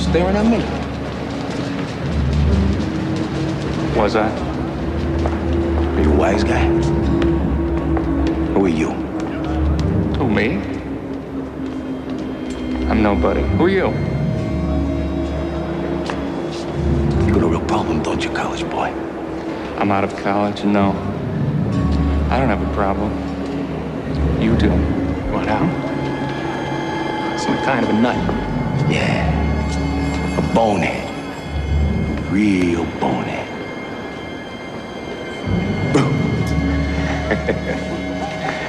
staring at me. Was I? Are you a wise guy? Who are you? Who, me? I'm nobody. Who are you? You got a real problem, don't you, college boy? I'm out of college, and no. I don't have a problem. You do. What now? Some kind of a nut. Yeah. A bonehead. A real bonehead.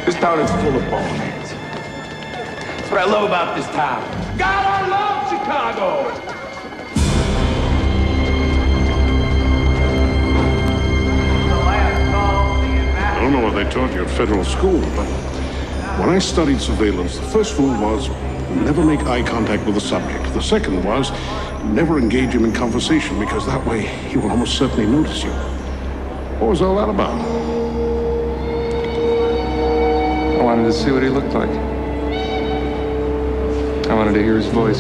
This town is full of boneheads. That's what I love about this town. God, I love Chicago! I don't know what they taught you at federal school, but when I studied surveillance, the first rule was never make eye contact with the subject. The second was never engage him in conversation, because that way he will almost certainly notice you. What was all that about? I wanted to see what he looked like. I wanted to hear his voice.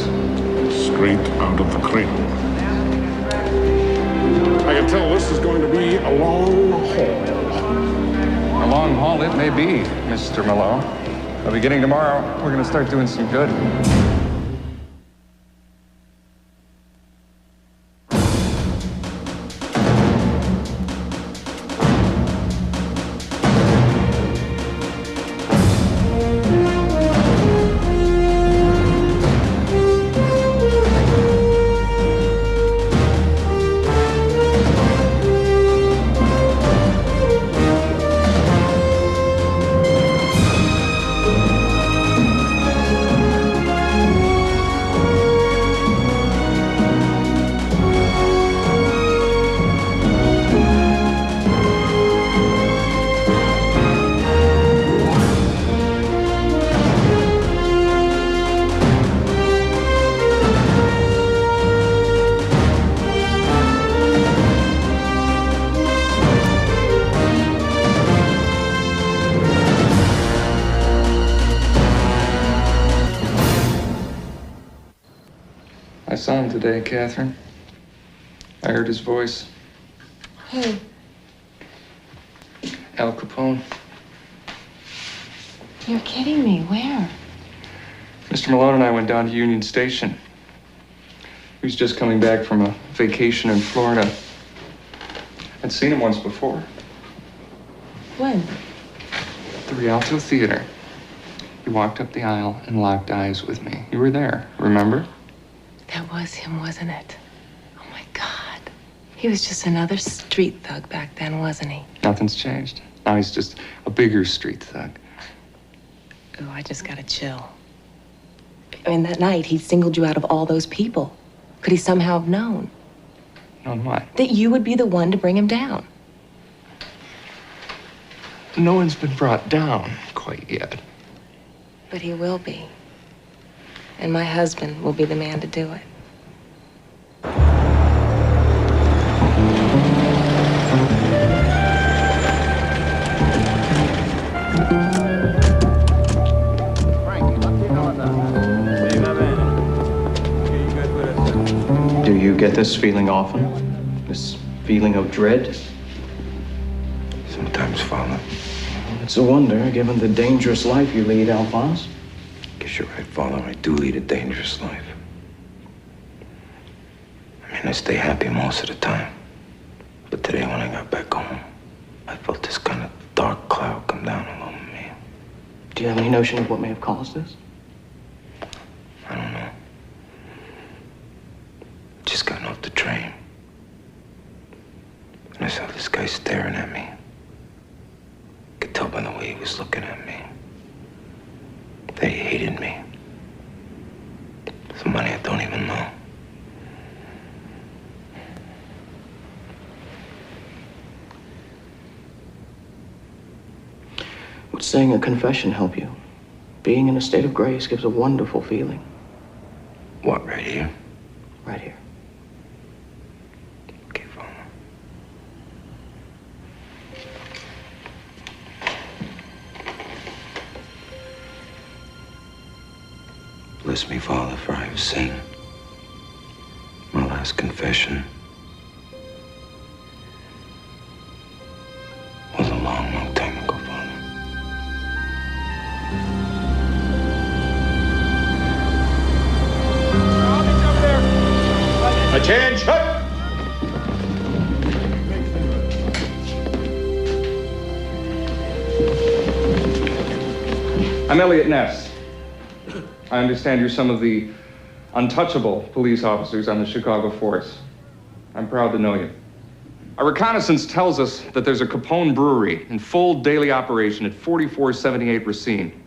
Straight out of the cradle. I can tell this is going to be a long haul. A long haul it may be, Mr. Malone. But beginning tomorrow, we're going to start doing some good. I saw him today, Catherine. I heard his voice. Who? Al Capone. You're kidding me. Where? Mr. Malone and I went down to Union Station. He was just coming back from a vacation in Florida. I'd seen him once before. When? At the Rialto Theater. He walked up the aisle and locked eyes with me. You were there, remember? That was him, wasn't it? Oh, my God. He was just another street thug back then, wasn't he? Nothing's changed. Now he's just a bigger street thug. Oh, I just got to chill. I mean, that night, he singled you out of all those people. Could he somehow have known? Known what? That you would be the one to bring him down. No one's been brought down quite yet. But he will be. And my husband will be the man to do it. Do you get this feeling often? This feeling of dread? Sometimes, Father. It's a wonder, given the dangerous life you lead, Alphonse. Guess you're right, Father. I do lead a dangerous life. I mean, I stay happy most of the time. But today, when I got back home, I felt this kind of dark cloud come down over me. Do you have any notion of what may have caused this? I don't know. Just gotten off the train. And I saw this guy staring at me. Could tell by the way he was looking at me that he hated me. Somebody I don't even know. Would saying a confession help you? Being in a state of grace gives a wonderful feeling. What, right here? Right here. Okay, Father. Bless me, Father, for I have sinned. last confession was a long, long time ago, Father. Attention! I'm Eliot Ness. I understand you're some of the untouchable police officers on the Chicago force. I'm proud to know you. Our reconnaissance tells us that there's a Capone brewery in full daily operation at 4478 Racine.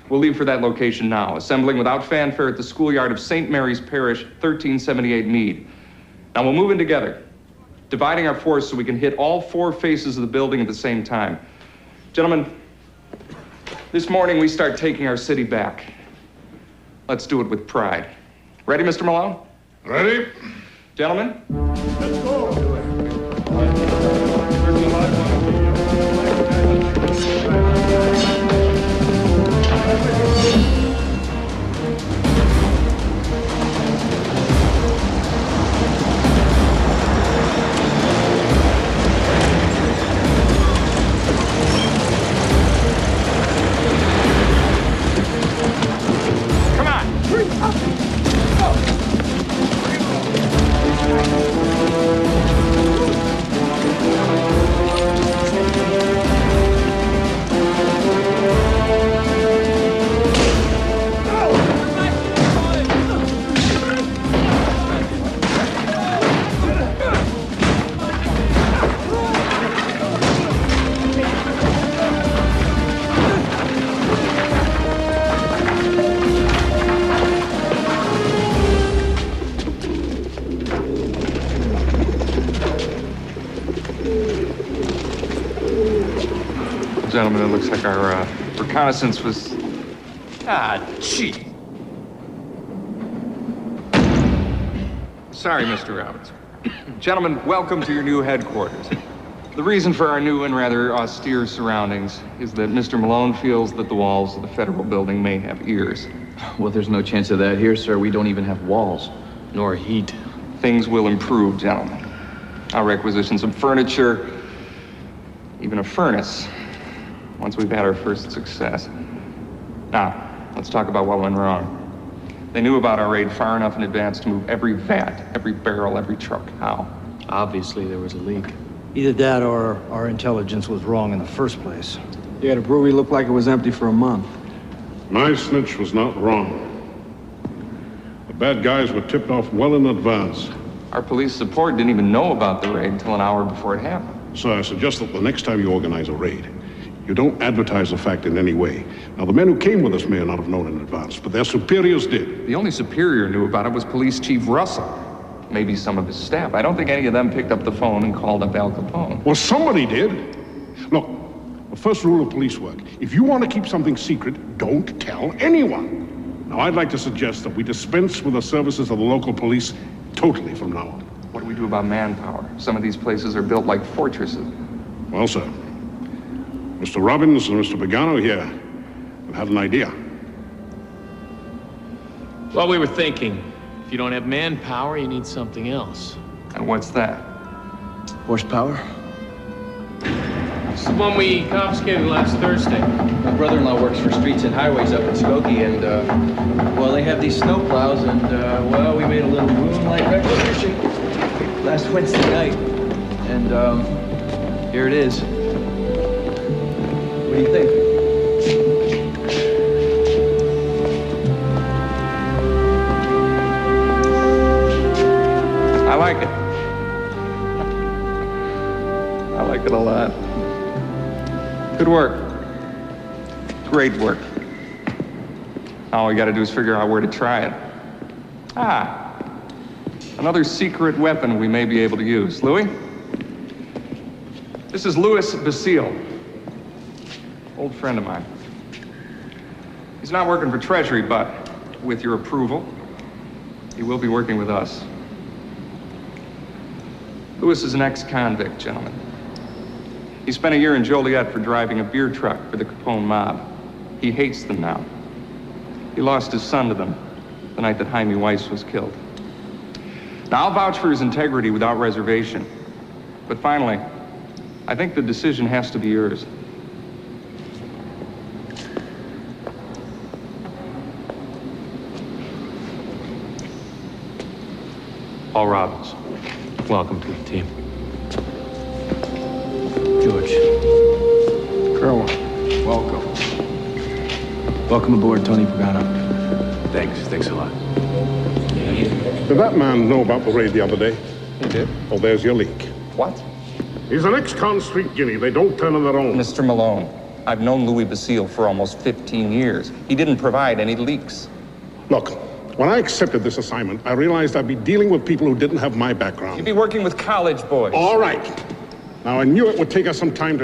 We'll leave for that location now, assembling without fanfare at the schoolyard of St. Mary's Parish, 1378 Mead. Now we'll move in together, dividing our force so we can hit all four faces of the building at the same time. Gentlemen, this morning we start taking our city back. Let's do it with pride. Ready, Mr. Malone? Ready? Gentlemen? Let's go. Gentlemen, it looks like our reconnaissance was... gee. Sorry, Mr. Roberts. Gentlemen, welcome to your new headquarters. The reason for our new and rather austere surroundings is that Mr. Malone feels that the walls of the federal building may have ears. Well, there's no chance of that here, sir. We don't even have walls, nor heat. Things will improve, gentlemen. I'll requisition some furniture, even a furnace, once we've had our first success. Now, let's talk about what went wrong. They knew about our raid far enough in advance to move every vat, every barrel, every truck. How? Obviously, there was a leak. Either that or our intelligence was wrong in the first place. Yeah, the brewery looked like it was empty for a month. My snitch was not wrong. The bad guys were tipped off well in advance. Our police support didn't even know about the raid until an hour before it happened. So I suggest that the next time you organize a raid, you don't advertise the fact in any way. Now, the men who came with us may not have known in advance, but their superiors did. The only superior knew about it was Police Chief Russell. Maybe some of his staff. I don't think any of them picked up the phone and called up Al Capone. Well, somebody did. Look, the first rule of police work, if you want to keep something secret, don't tell anyone. Now, I'd like to suggest that we dispense with the services of the local police totally from now on. What do we do about manpower? Some of these places are built like fortresses. Well, sir, Mr. Robbins and Mr. Pagano here have had an idea. Well, we were thinking, if you don't have manpower, you need something else. And what's that? Horsepower? It's the one we confiscated last Thursday. My brother-in-law works for Streets and Highways up in Skokie, and, well, they have these snow plows, and, well, we made a little moonlight requisition last Wednesday night. And, here it is. What do you think? I like it. I like it a lot. Good work. Great work. All we gotta do is figure out where to try it. Another secret weapon we may be able to use. Louis? This is Louis Basile. Old friend of mine. He's not working for Treasury, but with your approval, he will be working with us. Louis is an ex-convict, gentlemen. He spent a year in Joliet for driving a beer truck for the Capone mob. He hates them now. He lost his son to them the night that Jaime Weiss was killed. Now, I'll vouch for his integrity without reservation. But finally, I think the decision has to be yours. Paul Robbins, welcome to the team. George. Colonel, welcome. Welcome aboard, Tony Pagano. Thanks a lot. Did that man know about the raid the other day? He did. Oh, there's your leak. What? He's an ex-con street guinea. They don't turn on their own. Mr. Malone, I've known Louis Basile for almost 15 years. He didn't provide any leaks. Look, when I accepted this assignment, I realized I'd be dealing with people who didn't have my background. You'd be working with college boys. All right. Now, I knew it would take us some time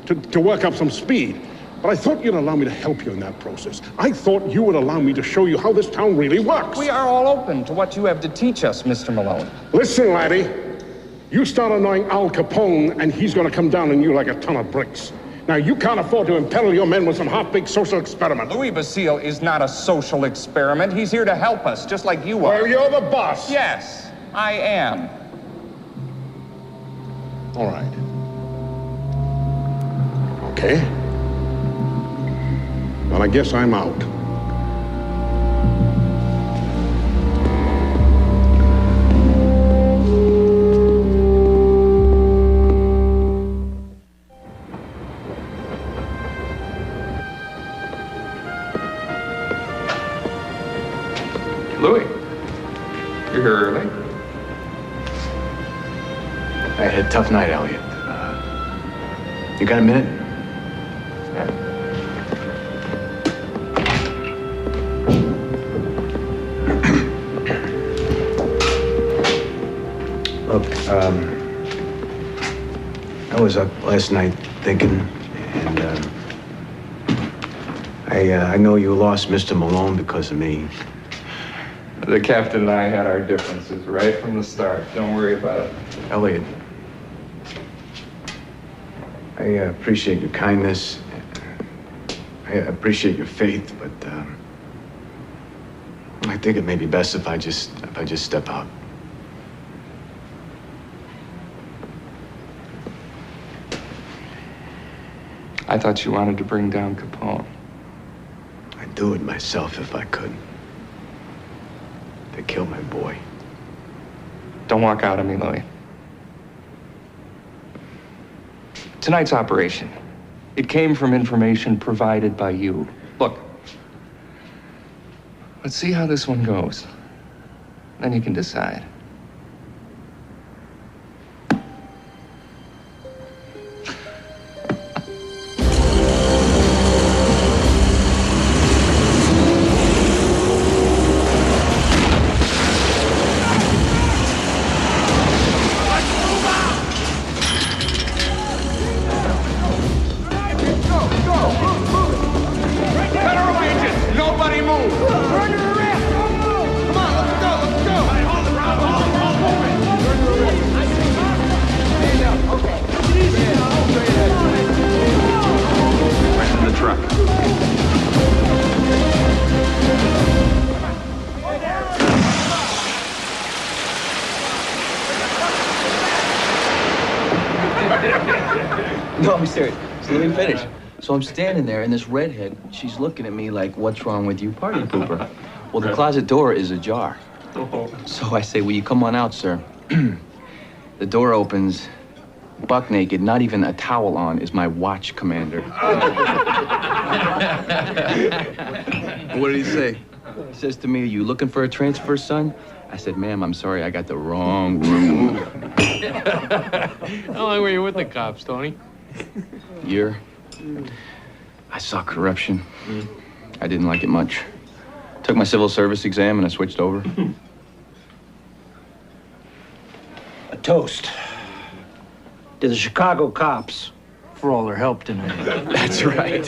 to work up some speed, but I thought you'd allow me to help you in that process. I thought you would allow me to show you how this town really works. We are all open to what you have to teach us, Mr. Malone. Listen, laddie. You start annoying Al Capone, and he's going to come down on you like a ton of bricks. Now, you can't afford to imperil your men with some half-baked social experiment. Louis Basile is not a social experiment. He's here to help us, just like you are. Well, you're the boss. Yes, I am. All right. Okay. Well, I guess I'm out. Louis, you're here early. I had a tough night, Eliot. You got a minute? Yeah. Look, I was up last night thinking, and I know you lost Mr. Malone because of me. The captain and I had our differences right from the start. Don't worry about it. Eliot, I appreciate your kindness. I appreciate your faith, but I think it may be best if I just step out. I thought you wanted to bring down Capone. I'd do it myself if I could. To kill my boy. Don't walk out on me, Louis. Tonight's operation, it came from information provided by you. Look, let's see how this one goes. Then you can decide. No, I'm serious. So let me finish. So I'm standing there, and this redhead, she's looking at me like, what's wrong with you, party pooper? Well, the closet door is ajar. So I say, will you come on out, sir? The door opens, buck naked, not even a towel on, is my watch commander. What did he say? He says to me, are you looking for a transfer, son? I said, ma'am, I'm sorry, I got the wrong room. How long were you with the cops, Tony? Year. I saw corruption. I didn't like it much. Took my civil service exam and I switched over. A toast to the Chicago cops for all their help tonight. That's right.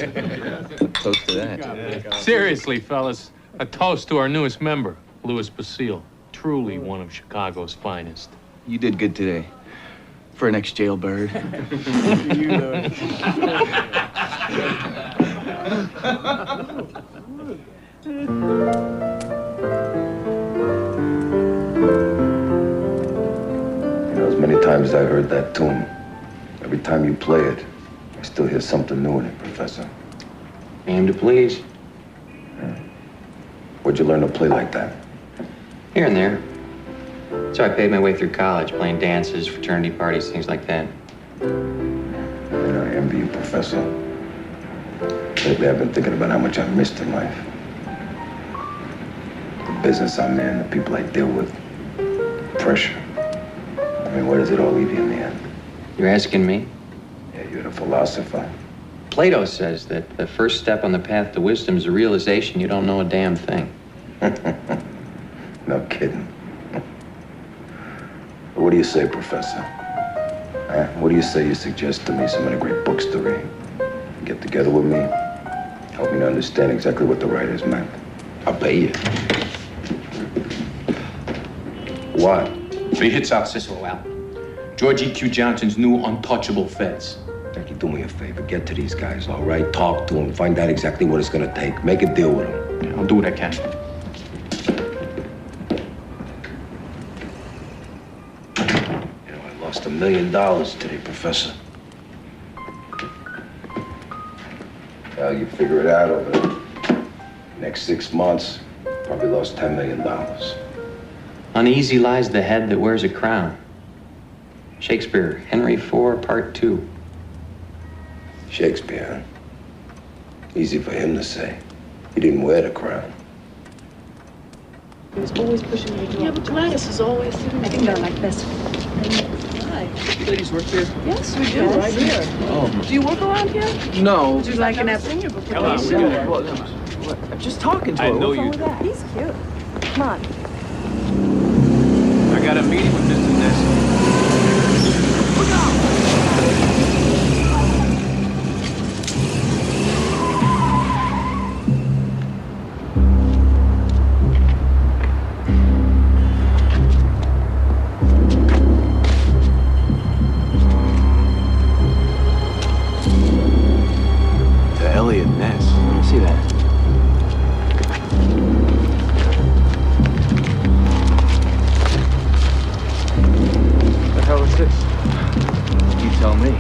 Toast to that. Seriously, fellas, a toast to our newest member, Louis Basile. Truly one of Chicago's finest. You did good today. For an ex-jailbird. times I heard that tune, every time you play it, I still hear something new in it, Professor. Aim to please. Where'd you learn to play like that? Here and there. So I paid my way through college, playing dances, fraternity parties, things like that. Man, I envy you, Professor. Lately, I've been thinking about how much I've missed in life. The business I'm in, the people I deal with, pressure. I mean, where does it all leave you in the end? You're asking me? Yeah, you're the philosopher. Plato says that the first step on the path to wisdom is the realization you don't know a damn thing. No kidding. What do you say, Professor? What do you say you suggest to me some of the great books to read? Get together with me, help me to understand exactly what the writers meant. I'll pay you. What? 3 hits out Cicero out. George E.Q. Johnson's new Untouchable Feds. Jackie, do me a favor. Get to these guys, all right? Talk to them. Find out exactly what it's gonna take. Make a deal with them. Yeah, I'll do what I can. You know, I lost $1 million today, Professor. Well, you figure it out over the next 6 months. Probably lost $10 million. Uneasy lies the head that wears a crown. Shakespeare, Henry IV, Part 2. Shakespeare, huh? Easy for him to say. He didn't wear the crown. He was always pushing me to do. Yeah, but Gladys is always sitting. I think they're like this. Hi. You ladies work here? Yes, we do. Right here. Oh. Do you work around here? No. Would you like an apple? Come on, I'm just talking to her. I know you. He's cute. Come on. I got a meeting with Mr. Ness. Look out! To Eliot Ness. Let me see that. What the hell is this? You tell me.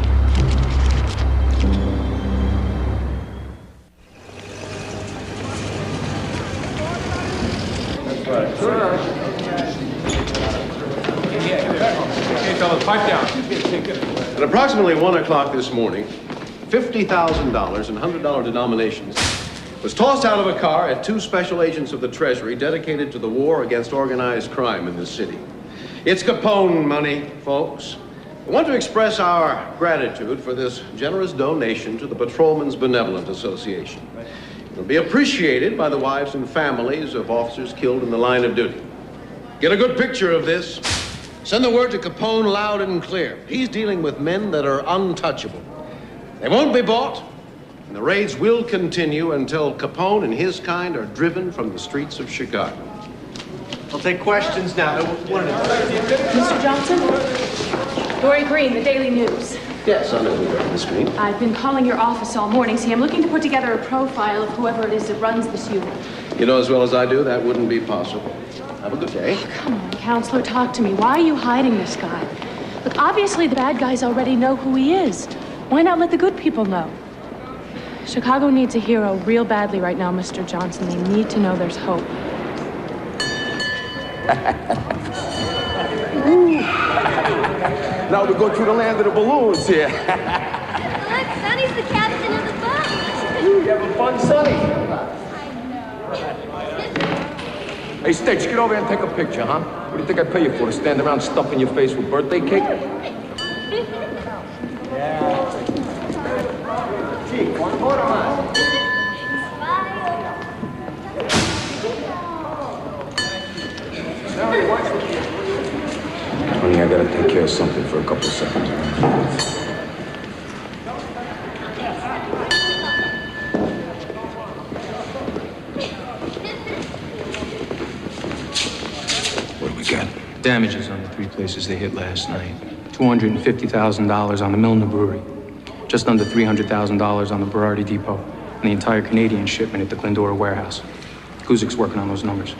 Hey, fellas, pipe down. At approximately 1 o'clock this morning, $50,000 in $100 denominations was tossed out of a car at 2 special agents of the Treasury dedicated to the war against organized crime in this city. It's Capone money, folks. I want to express our gratitude for this generous donation to the Patrolmen's Benevolent Association. It'll be appreciated by the wives and families of officers killed in the line of duty. Get a good picture of this. Send the word to Capone loud and clear. He's dealing with men that are untouchable. They won't be bought, and the raids will continue until Capone and his kind are driven from the streets of Chicago. I'll take questions now. Mr. Johnson? Dory Green, the Daily News. Yes, I know who you're on the screen. I've been calling your office all morning. See, I'm looking to put together a profile of whoever it is that runs this unit. You know as well as I do, that wouldn't be possible. Have a good day. Oh, come on, Counselor, talk to me. Why are you hiding this guy? Look, obviously the bad guys already know who he is. Why not let the good people know? Chicago needs a hero real badly right now, Mr. Johnson. They need to know there's hope. Now we go through the land of the balloons here. Look, Sonny's the captain of the boat. You having fun, Sonny? I know. Hey, Stitch, get over here and take a picture, huh? What do you think I pay you for, to stand around stuffing your face with birthday cake? Yeah. Gee, one photo, huh? Honey, I gotta take care of something for a couple of seconds. What do we got? Damages on the 3 places they hit last night. $250,000 on the Milner Brewery. Just under $300,000 on the Berardi Depot. And the entire Canadian shipment at the Glendora warehouse. Kuzik's working on those numbers.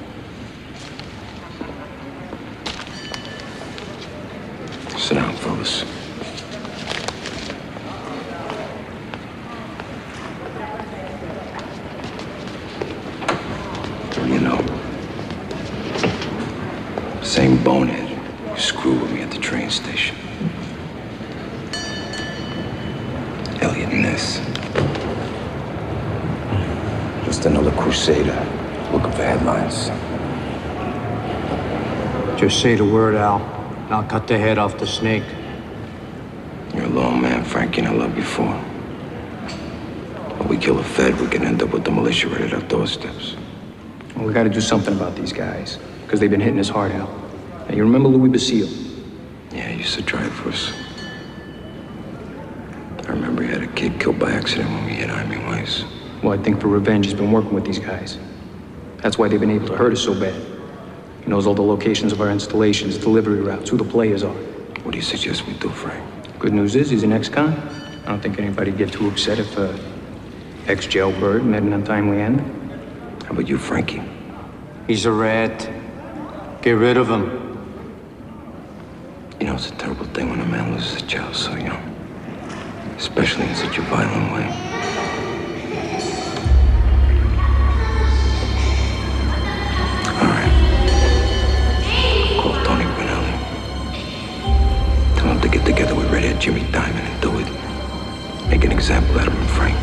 Sit down, Well, you know, same bonehead who screwed with me at the train station. Eliot and Ness. Just another crusader looking for headlines. Just say the word, Al, and I'll cut the head off the snake. You're a lone man, Frankie, and I loved you for. When we kill a Fed, we can end up with the militia right at our doorsteps. Well, we gotta do something about these guys, because they've been hitting us hard, Al. Now, you remember Louis Basile? Yeah, he used to drive for us. I remember he had a kid killed by accident when we hit Army Weiss. Well, I think for revenge, he's been working with these guys. That's why they've been able to hurt us so bad. He knows all the locations of our installations, delivery routes, who the players are. What do you suggest we do, Frank? Good news is he's an ex-con. I don't think anybody'd get too upset if ex-jailbird met an untimely end. How about you, Frankie? He's a rat. Get rid of him. You know, it's a terrible thing when a man loses a child so young. Especially in such a violent way. All right. Call Tony Grinelli. Tell him to get together with Redhead Jimmy Diamond and do it. Make an example out of him, Frank.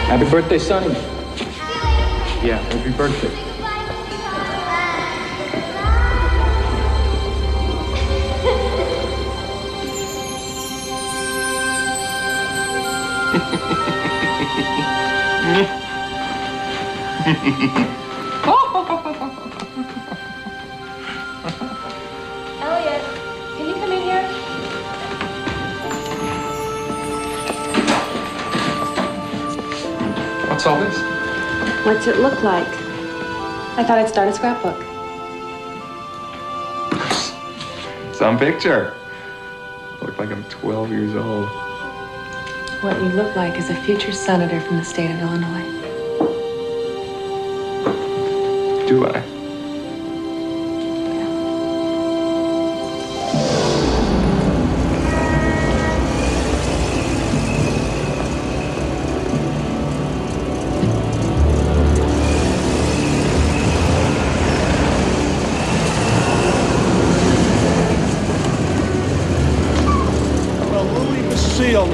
Happy birthday, Sonny. Yeah, happy birthday. Eliot, can you come in here? What's all this? What's it look like? I thought I'd start a scrapbook. Some picture. I look like I'm 12 years old. What you look like is a future senator from the state of Illinois. Do I?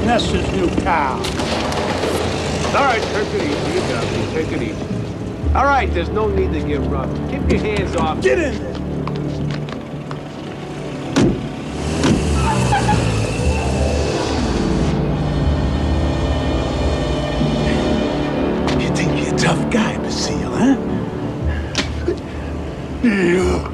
Ness's new cow. All right, take it easy. You got me. Take it easy. All right, there's no need to get rough. Keep your hands off. Get in there. You think you're a tough guy, Basile, huh? Yeah.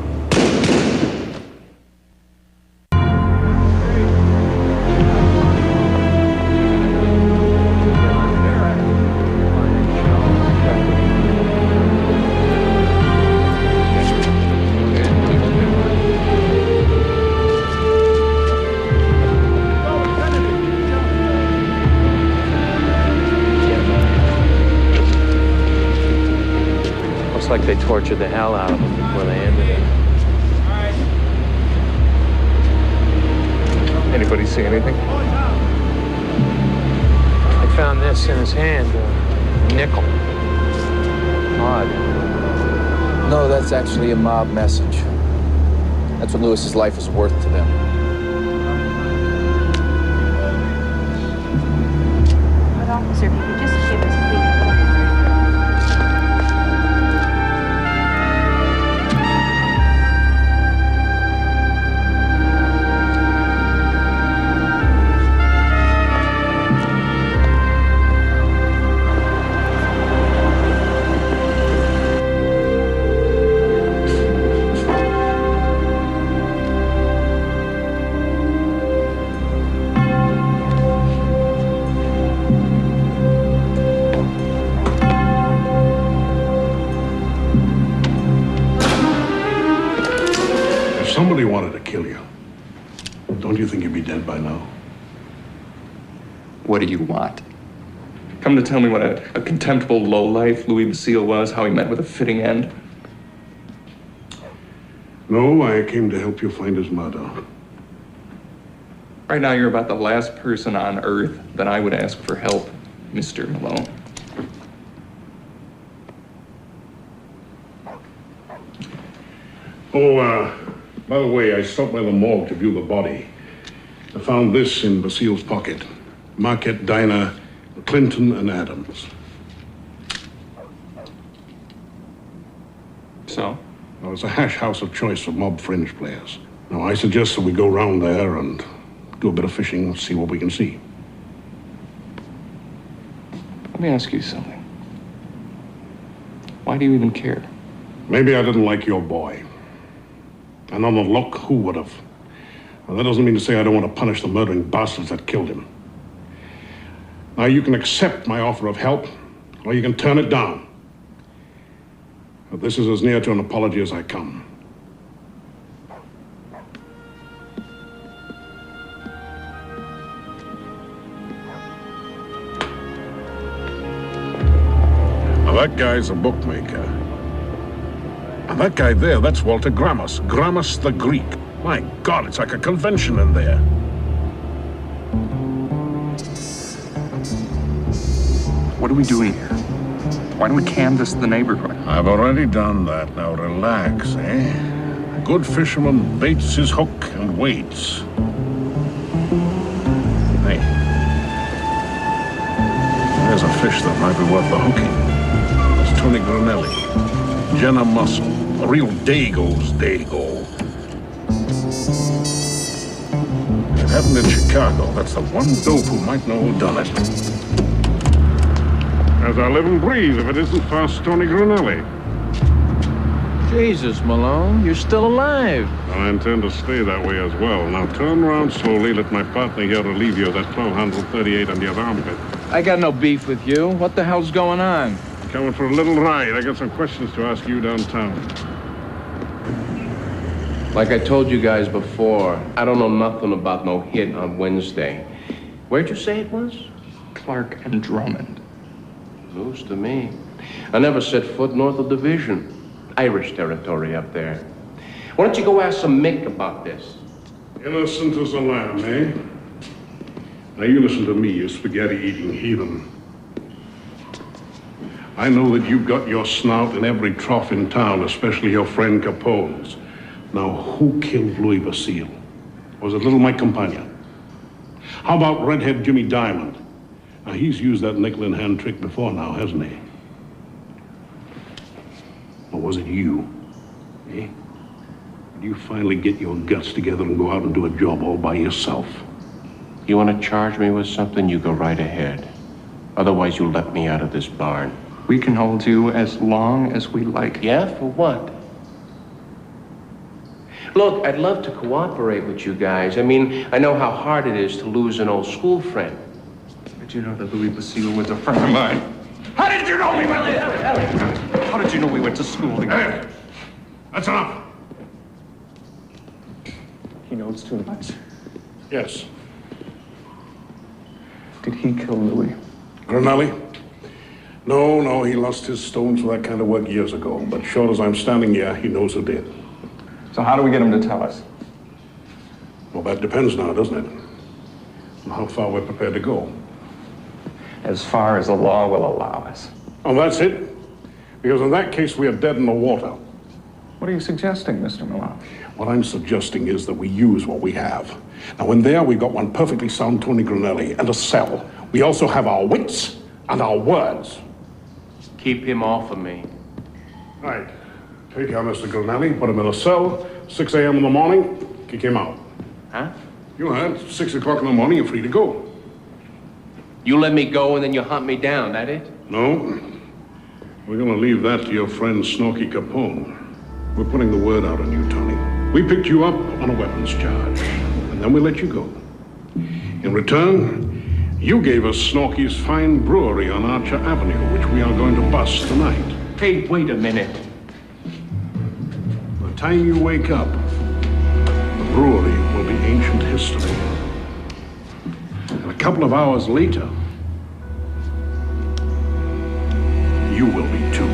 Like they tortured the hell out of him before they ended it. Anybody see anything? I found this in his hand, a nickel. Odd. No, that's actually a mob message. That's what Lewis's life is worth to them. But officer, if you could just give us, please. Somebody wanted to kill you. Don't you think you'd be dead by now? What do you want? Come to tell me what a contemptible lowlife Louis Basile was, how he met with a fitting end? No, I came to help you find his mother. Right now, you're about the last person on Earth that I would ask for help. Mr. Malone. Oh, by the way, I stopped by the morgue to view the body. I found this in Basile's pocket. Marquette Diner, Clinton and Adams. So? Well, it's a hash house of choice for mob fringe players. Now, I suggest that we go round there and do a bit of fishing and see what we can see. Let me ask you something. Why do you even care? Maybe I didn't like your boy. And on the look, who would have? Well, that doesn't mean to say I don't want to punish the murdering bastards that killed him. Now, you can accept my offer of help, or you can turn it down. But this is as near to an apology as I come. Now, that guy's a bookmaker. And that guy there, that's Walter Grammas. Grammas the Greek. My God, it's like a convention in there. What are we doing here? Why don't we canvass the neighborhood? I've already done that. Now relax, eh? A good fisherman baits his hook and waits. Hey. There's a fish that might be worth the hooking. It's Tony Granelli. Jenna Mussel. A real Dago's Dago. It happened in Chicago. That's the one dope who might know who done it. As I live and breathe, if it isn't fast Tony Granelli. Jesus, Malone, you're still alive. I intend to stay that way as well. Now turn around slowly, let my partner here relieve you of that 1238 on the other armpit. I got no beef with you. What the hell's going on? Coming for a little ride. I got some questions to ask you downtown. Like I told you guys before, I don't know nothing about no hit on Wednesday. Where'd you say it was? Clark and Drummond. News to me. I never set foot north of Division. Irish territory up there. Why don't you go ask some Mick about this? Innocent as a lamb, eh? Now you listen to me, you spaghetti-eating heathen. I know that you've got your snout in every trough in town, especially your friend Capone's. Now, who killed Louis Basile? Was it little Mike Campagna? How about redhead Jimmy Diamond? Now, he's used that nickel-in-hand trick before now, hasn't he? Or was it you? Eh? Did you finally get your guts together and go out and do a job all by yourself? You want to charge me with something, you go right ahead. Otherwise, you'll let me out of this barn. We can hold you as long as we like. Yeah, for what? Look, I'd love to cooperate with you guys. I mean, I know how hard it is to lose an old school friend. Did you know that Louis Basile was a friend of mine? How did you know we went to... How did you know we went to school together? Hey, that's enough. He knows too much. Yes. Did he kill Louis? Granelli? No, he lost his stones for that kind of work years ago. But short as I'm standing here, he knows who did. So how do we get him to tell us? Well, that depends now, doesn't it? On how far we're prepared to go. As far as the law will allow us. Oh, that's it? Because in that case, we are dead in the water. What are you suggesting, Mr. Malone? What I'm suggesting is that we use what we have. Now, in there, we've got one perfectly sound Tony Granelli and a cell. We also have our wits and our words. Keep him off of me. Right. Take out Mr. Granelli, put him in a cell, 6 a.m. in the morning, kick him out. Huh? You had 6 o'clock in the morning, you're free to go. You let me go and then you hunt me down, that it? No. We're gonna leave that to your friend Snorky Capone. We're putting the word out on you, Tony. We picked you up on a weapons charge, and then we let you go. In return, you gave us Snorky's fine brewery on Archer Avenue, which we are going to bust tonight. Hey, wait a minute. By the time you wake up, the brewery will be ancient history. And a couple of hours later, you will be too.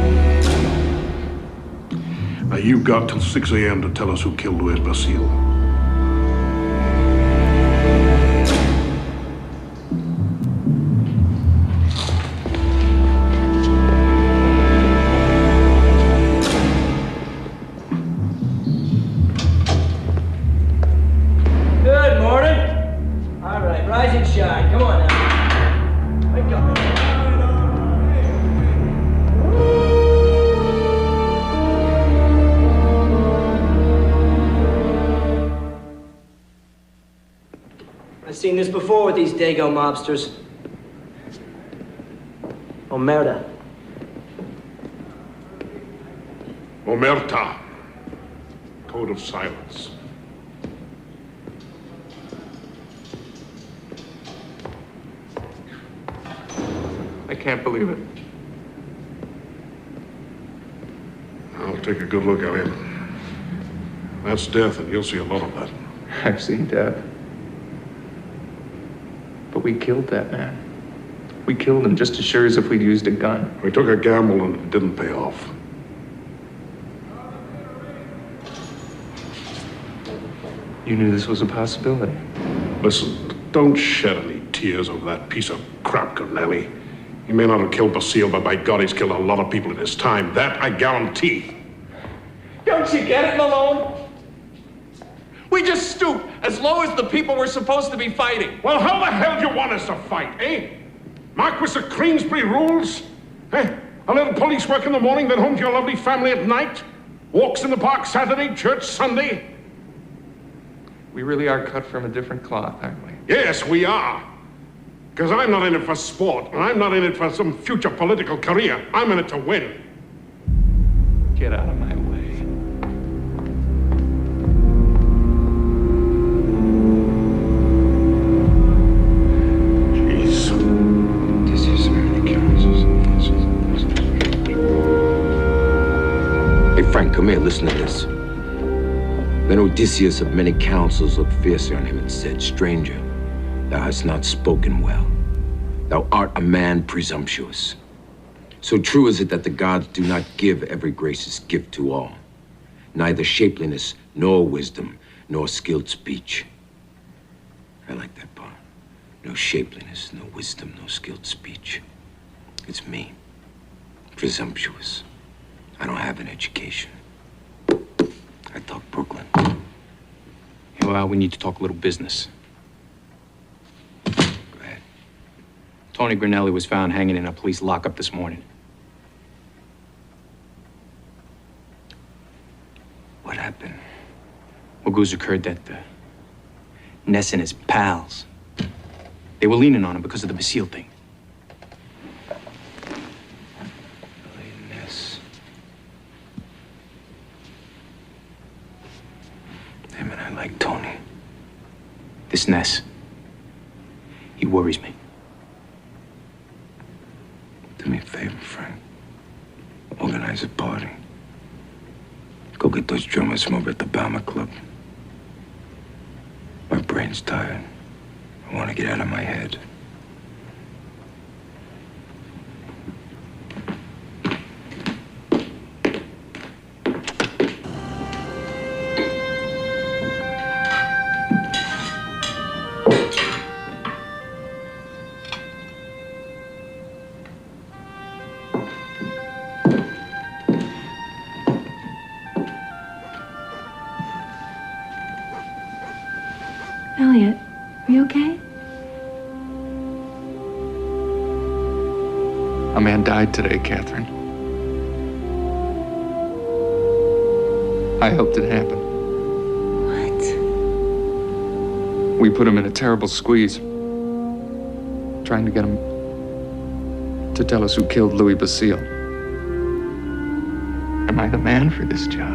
Now, you've got till 6 a.m. to tell us who killed Louis Basile. before with these Dago mobsters? Omerta. Omerta. Code of silence. I can't believe it. I'll take a good look at him. That's death, and you'll see a lot of that. I've seen death. But we killed that man. We killed him just as sure as if we'd used a gun. We took a gamble and it didn't pay off. You knew this was a possibility. Listen, don't shed any tears over that piece of crap, Corneli. He may not have killed Basile, but by God, he's killed a lot of people in his time. That I guarantee. Don't you get it, Malone? We just stooped as low as the people we're supposed to be fighting. Well, how the hell do you want us to fight, eh? Marquis of Queensbury rules? Eh? A little police work in the morning, then home to your lovely family at night? Walks in the park Saturday, church Sunday? We really are cut from a different cloth, aren't we? Yes, we are. Because I'm not in it for sport, and I'm not in it for some future political career. I'm in it to win. Get out of my way. Jeez. This is many councils. Hey, Frank, come here. Listen to this. Then Odysseus of many counsels looked fiercely on him and said, "Stranger, thou hast not spoken well. Thou art a man presumptuous. So true is it that the gods do not give every gracious gift to all, neither shapeliness, nor wisdom, nor skilled speech." I like that part. No shapeliness, no wisdom, no skilled speech. It's me. Presumptuous. I don't have an education. I talk Brooklyn. Well, we need to talk a little business. Go ahead. Tony Grinelli was found hanging in a police lockup this morning. What happened? Well, Goose occurred that Ness and his pals, they were leaning on him because of the Basile thing. Ness. Damn it, I like Tony. This Ness, he worries me. Do me a favor, Frank. Organize a party. Go get those drummers from over at the Bama Club. My brain's tired. I want to get out of my head. Eliot, are you okay? A man died today, Catherine. I helped it happen. What? We put him in a terrible squeeze, trying to get him to tell us who killed Louis Basile. Am I the man for this job?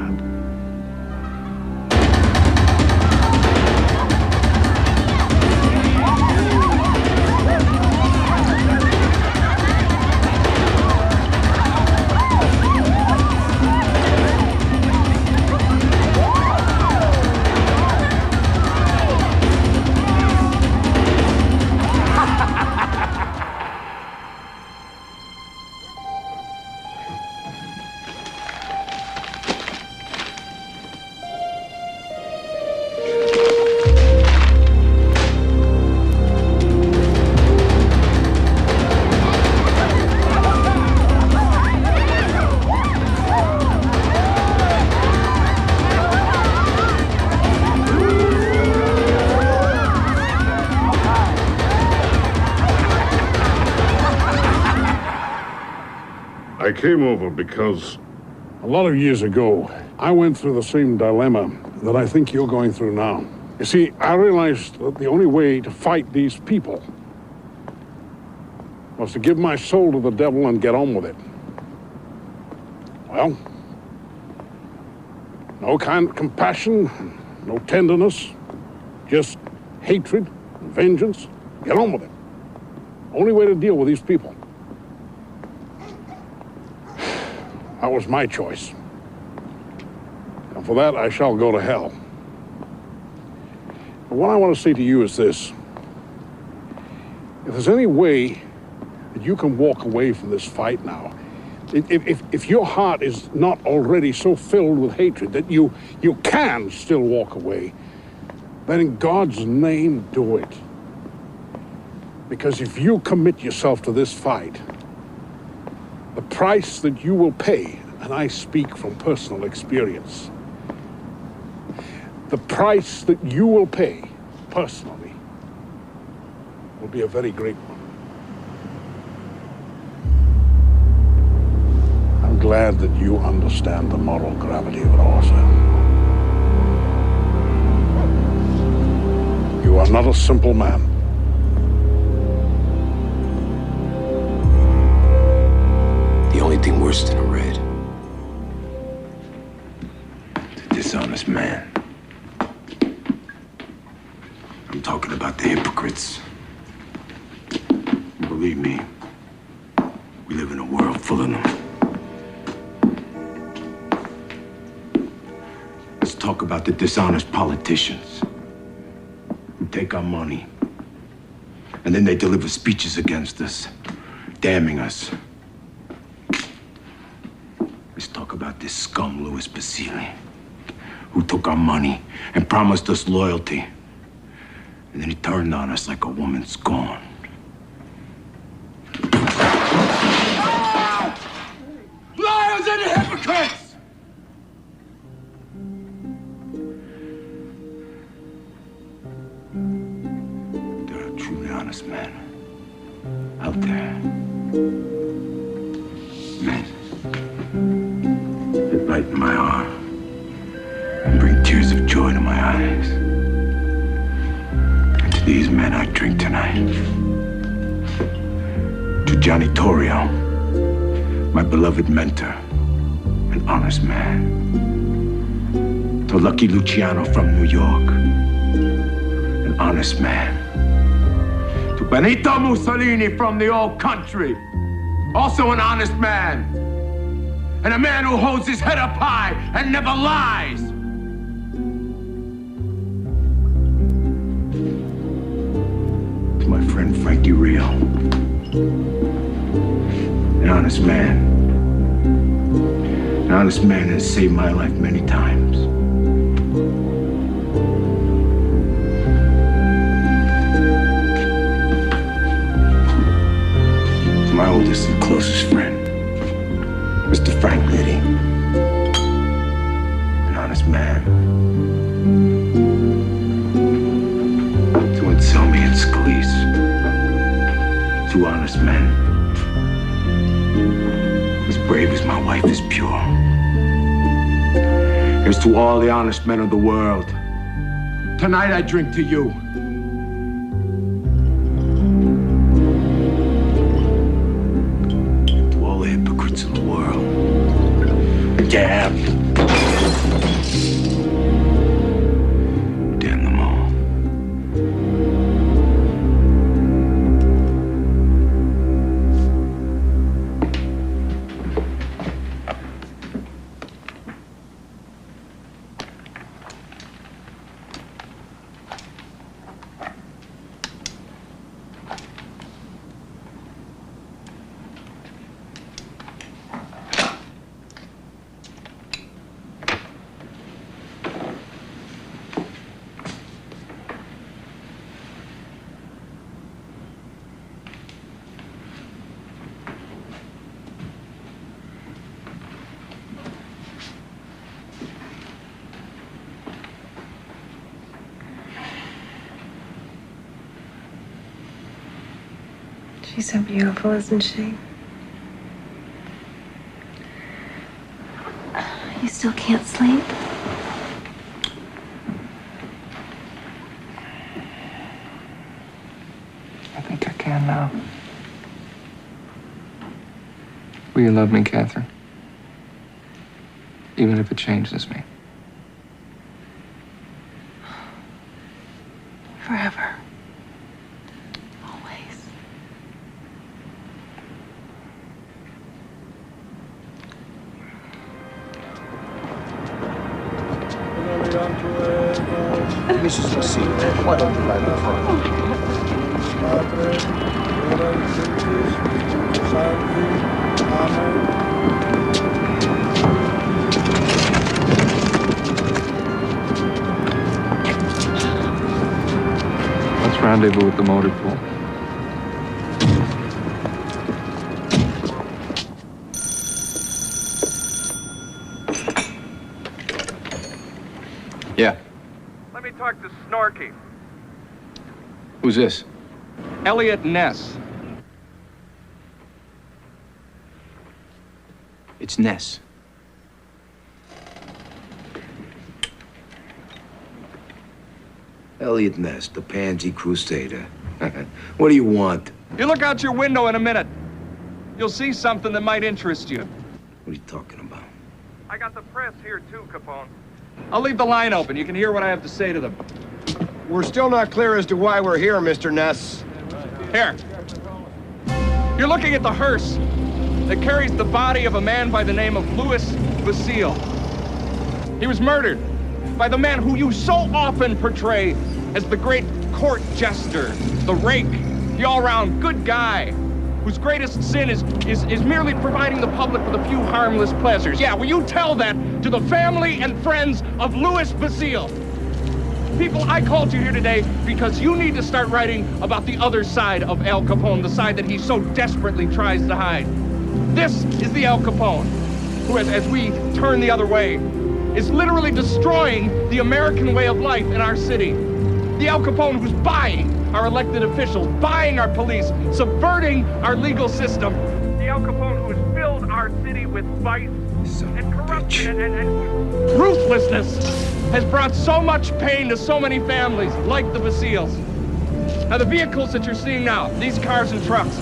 I came over because a lot of years ago, I went through the same dilemma that I think you're going through now. You see, I realized that the only way to fight these people was to give my soul to the devil and get on with it. Well, no kind of compassion, no tenderness, just hatred and vengeance. Get on with it. Only way to deal with these people. That was my choice. And for that, I shall go to hell. But what I want to say to you is this. If there's any way that you can walk away from this fight now, if your heart is not already so filled with hatred that you can still walk away, then in God's name, do it. Because if you commit yourself to this fight, the price that you will pay, and I speak from personal experience, the price that you will pay personally will be a very great one. I'm glad that you understand the moral gravity of it all, sir. You are not a simple man. The only thing worse than a red is a dishonest man. I'm talking about the hypocrites. Believe me, we live in a world full of them. Let's talk about the dishonest politicians who take our money and then they deliver speeches against us, damning us. Let's talk about this scum, Louis Basile, who took our money and promised us loyalty. And then he turned on us like a woman scorned. Liars and hypocrites! There are truly honest men out there. Men that lighten my heart and bring tears of joy to my eyes. And to these men I drink tonight. To Johnny Torrio, my beloved mentor, an honest man. To Lucky Luciano from New York, an honest man. To Benito Mussolini from the old country, also an honest man. And a man who holds his head up high and never lies. To my friend Frankie Rio, an honest man. An honest man has saved my life many times. To my oldest and closest friend, Mr. Frank Liddy, an honest man. To Anselmi and Scalise, two honest men. As brave as my wife is pure. Here's to all the honest men of the world. Tonight I drink to you. To all the hypocrites of the world. Damn. Damn them all. She's so beautiful, isn't she? You still can't sleep? Will you love me, Catherine? Even if it changes me. Forever. Always. Mrs. Basil, why don't you ride in front? Let's rendezvous at the motor pool. Yeah. Let me talk to Snorky. Who's this? Eliot Ness. It's Ness. Eliot Ness, the pansy crusader. What do you want? You look out your window in a minute. You'll see something that might interest you. What are you talking about? I got the press here too, Capone. I'll leave the line open. You can hear what I have to say to them. We're still not clear as to why we're here, Mr. Ness. Here. You're looking at the hearse that carries the body of a man by the name of Louis Basile. He was murdered by the man who you so often portray as the great court jester, the rake, the all-round good guy, whose greatest sin is merely providing the public with a few harmless pleasures. Yeah, will you tell that to the family and friends of Louis Basile? People, I called you here today because you need to start writing about the other side of Al Capone, the side that he so desperately tries to hide. This is the Al Capone, who, as we turn the other way, is literally destroying the American way of life in our city. The Al Capone who's buying our elected officials, buying our police, subverting our legal system. The Al Capone who has filled our city with vice and corruption and ruthlessness has brought so much pain to so many families like the Basiles. Now the vehicles that you're seeing now, these cars and trucks,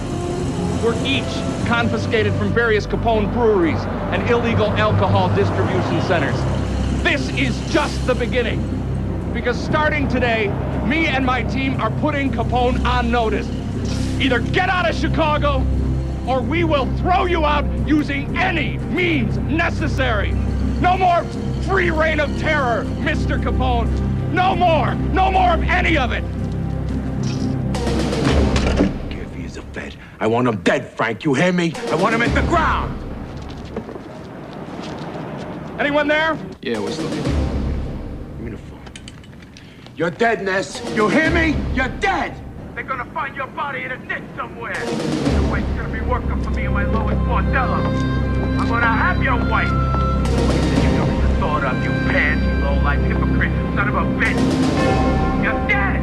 were each confiscated from various Capone breweries and illegal alcohol distribution centers. This is just the beginning, because starting today, me and my team are putting Capone on notice. Either get out of Chicago, or we will throw you out using any means necessary. No more free reign of terror, Mr. Capone. No more of any of it. If he is a fed, I want him dead, Frank. You hear me? I want him at the ground. Anyone there? Yeah, we're still here. Give me the phone. You're dead, Ness. You hear me? You're dead. They're gonna find your body in a ditch somewhere. Your wife's gonna be working for me in my lowest bordello. I'm gonna have your wife. What is it you don't thought of, you pansy, low-life, hypocrite, son of a bitch? You're dead!